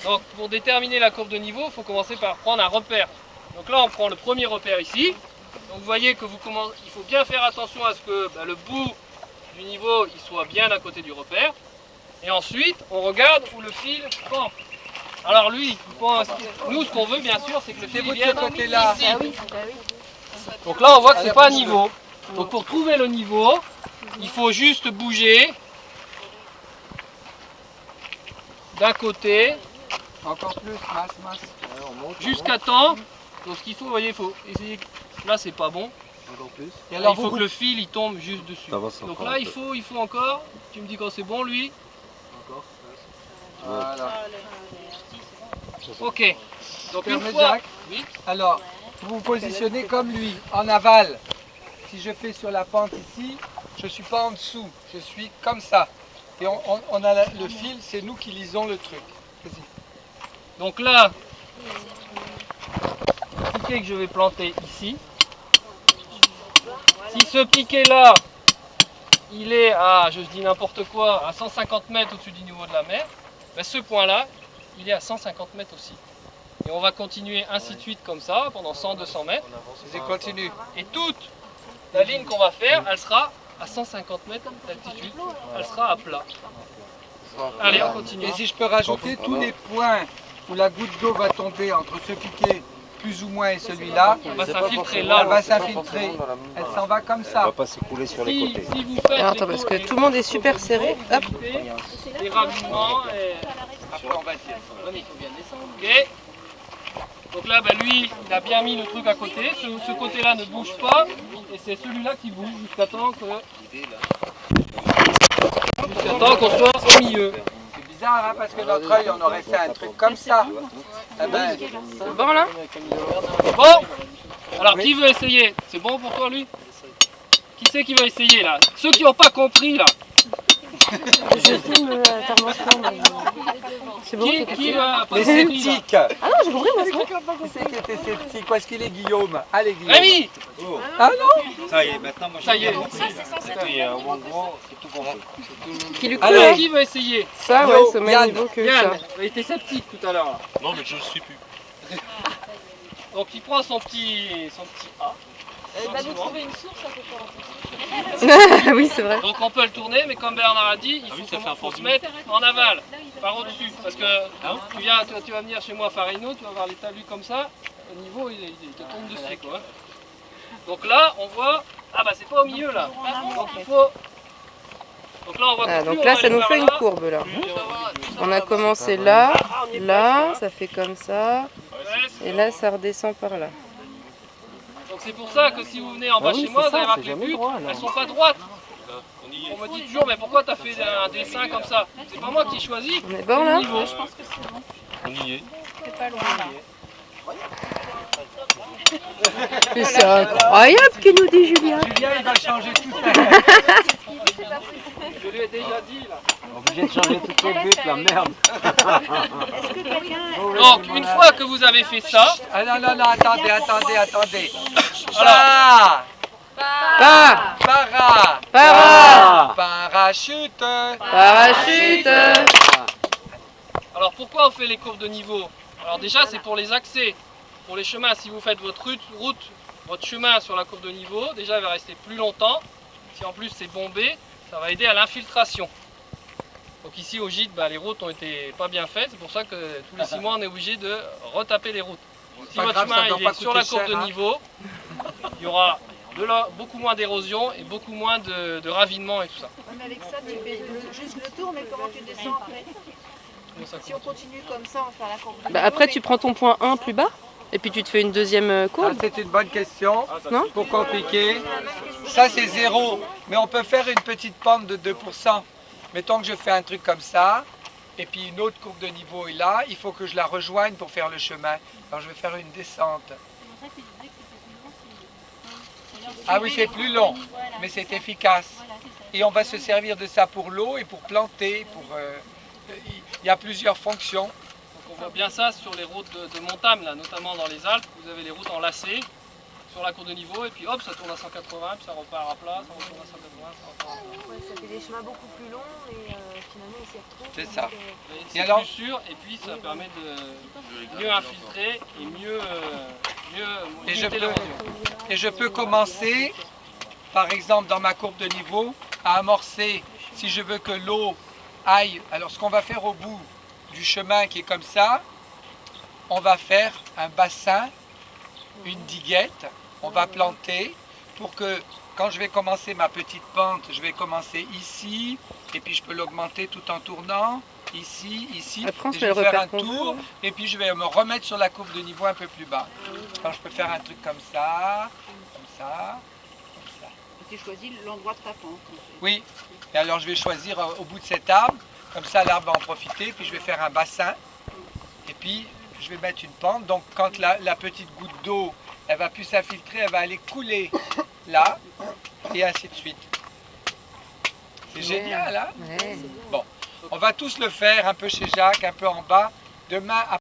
Donc pour déterminer la courbe de niveau, il faut commencer par prendre un repère. Donc là on prend le premier repère ici. Donc vous voyez que il faut bien faire attention à ce que le bout du niveau il soit bien à côté du repère. Et ensuite on regarde où le fil campe. Alors lui, nous ce qu'on veut bien sûr c'est que le fil vienne ici. Donc là on voit que c'est pas à niveau. Donc pour trouver le niveau, il faut juste bouger d'un côté. Encore plus, masse. Jusqu'à temps. Donc ce qu'il faut, vous voyez, il faut essayer. Là c'est pas bon. Encore plus. Et alors, il faut que le fil il tombe juste dessus. Donc là il faut encore. Tu me dis quand c'est bon lui. Encore. Voilà. Ok. Donc une fois. Oui. Alors, vous vous positionnez comme lui, en aval. Si je fais sur la pente ici, je ne suis pas en dessous, je suis comme ça. Et on a le fil, c'est nous qui lisons le truc. Vas-y. Donc là, le piquet que je vais planter ici. Si ce piquet là, il est à, je dis n'importe quoi, à 150 mètres au-dessus du niveau de la mer, ce point là, il est à 150 mètres aussi. Et on va continuer ainsi de suite comme ça pendant 100-200 mètres. Et continue. Et toute la ligne qu'on va faire, elle sera à 150 mètres d'altitude, elle sera à plat. Allez, on continue. Et si je peux rajouter tous les points où la goutte d'eau va tomber entre ce piquet plus ou moins et celui-là, elle va s'infiltrer là. Elle va s'infiltrer. Elle s'en va comme ça. Elle va pas s'écouler sur les côtés. Si vous faites attends, parce que tout le monde est super serré. Hop. Les ravinements et... Après on va tirer. Il faut bien descendre. Ok. Donc là, lui, il a bien mis le truc à côté. Ce côté-là ne bouge pas. Et c'est celui-là qui bouge jusqu'à temps qu'on soit au milieu. C'est bizarre, hein, parce que notre œil, on aurait fait un truc comme ça. Eh ben, C'est bon là? Bon. Alors, qui veut essayer? C'est bon pour toi, lui? Qui c'est qui veut essayer, là? Ceux qui n'ont pas compris, là. Je filme l'intervention. C'est bon? Qui va les sceptiques. Ah non, j'ai compris, moi c'est bon. Qui c'est qui était sceptique? Où est-ce qu'il est, Guillaume? Allez, Guillaume. Rémi! Ah non? Ça y est, maintenant moi Ça y est. en gros, c'est tout compris. Qui lui Alors, coule? qui veut essayer? Ça, ouais, c'est au même Yann. niveau que Yann, ça. il était sceptique tout à l'heure. Non, mais je ne suis plus. Donc, il prend son petit A. Il va nous trouver une source à peu près. Oui, c'est vrai. Donc on peut le tourner, mais comme Bernard a dit, il faut se mettre en aval, par au-dessus. Parce que tu vas venir chez moi à Farino, tu vas voir l'établi comme ça, au niveau il te tombe dessus quoi. Donc là on voit, c'est pas au milieu là. Donc il faut. Donc là on voit que Donc là, ça nous fait une courbe là. On a commencé là, là, ça fait comme ça, et là, ça redescend par là. Donc c'est pour ça que si vous venez en bas chez moi, vous allez voir que les buts, elles sont pas droites. On me dit toujours, mais pourquoi tu as fait un dessin comme ça? C'est pas moi qui ai choisi. On est bon là? Je pense que c'est bon. On y est. C'est pas loin là. Mais c'est incroyable qu'il nous dit Julien. Julien, il va changer tout ça. Je lui ai déjà dit là. Obligé de changer toutes les buts, la merde. Donc une fois que vous avez fait ça, Ah non, attendez. alors, Parachute. Parachute. alors pourquoi on fait les courbes de niveau? Alors déjà c'est pour les accès, pour les chemins. Si vous faites votre votre chemin sur la courbe de niveau, déjà il va rester plus longtemps. Si en plus c'est bombé, ça va aider à l'infiltration. Donc ici au gîte, les routes ont été pas bien faites, c'est pour ça que tous les 6 mois on est obligé de retaper les routes. Si Pas votre grave, chemin ça doit il pas est sur la coûter courbe cher, de hein. niveau, il y aura beaucoup moins d'érosion et beaucoup moins de ravinement et tout ça. Mais avec ça, tu fais juste le tour, mais comment tu descends après? Si on continue comme ça, on va faire la courbe. Après, tu prends ton point 1 plus bas, et puis tu te fais une deuxième courbe. C'est une bonne question. Non? Pour compliquer. Ça, c'est 0. Mais on peut faire une petite pente de 2%. Mettons que je fais un truc comme ça. Et puis une autre courbe de niveau est là. Il faut que je la rejoigne pour faire le chemin. Alors je vais faire une descente. Ah oui, c'est plus long. Mais c'est efficace. Et on va se servir de ça pour l'eau et pour planter. Il y a plusieurs fonctions. Donc on voit bien ça sur les routes de montagne, là, notamment dans les Alpes. Vous avez les routes enlacées. sur la courbe de niveau, et puis hop, ça tourne à 180, puis ça repart à plat, ça retourne à 180, ça repart à plat. Ouais, ça fait des chemins beaucoup plus longs et finalement on s'y retrouve. C'est ça. C'est alors plus sûr, et puis ça permet de mieux infiltrer et mieux Et je limiter peux- l'érosion. Et je peux commencer, par exemple dans ma courbe de niveau, à amorcer, si je veux que l'eau aille. Alors ce qu'on va faire au bout du chemin qui est comme ça, on va faire un bassin, une diguette, on va planter pour que quand je vais commencer ma petite pente, je vais commencer ici, et puis je peux l'augmenter tout en tournant, ici, ici, Après, on et se je met vais le faire un repère qu'on tour, veut. et puis je vais me remettre sur la courbe de niveau un peu plus bas. Alors je peux faire un truc comme ça, comme ça, comme ça. Tu choisis l'endroit de ta pente. Oui, et alors je vais choisir au bout de cet arbre, comme ça l'arbre va en profiter, puis je vais faire un bassin, et puis je vais mettre une pente, donc quand la petite goutte d'eau, elle va plus s'infiltrer, elle va aller couler là, et ainsi de suite. C'est génial, hein? Ouais. On va tous le faire, un peu chez Jacques, un peu en bas. Demain,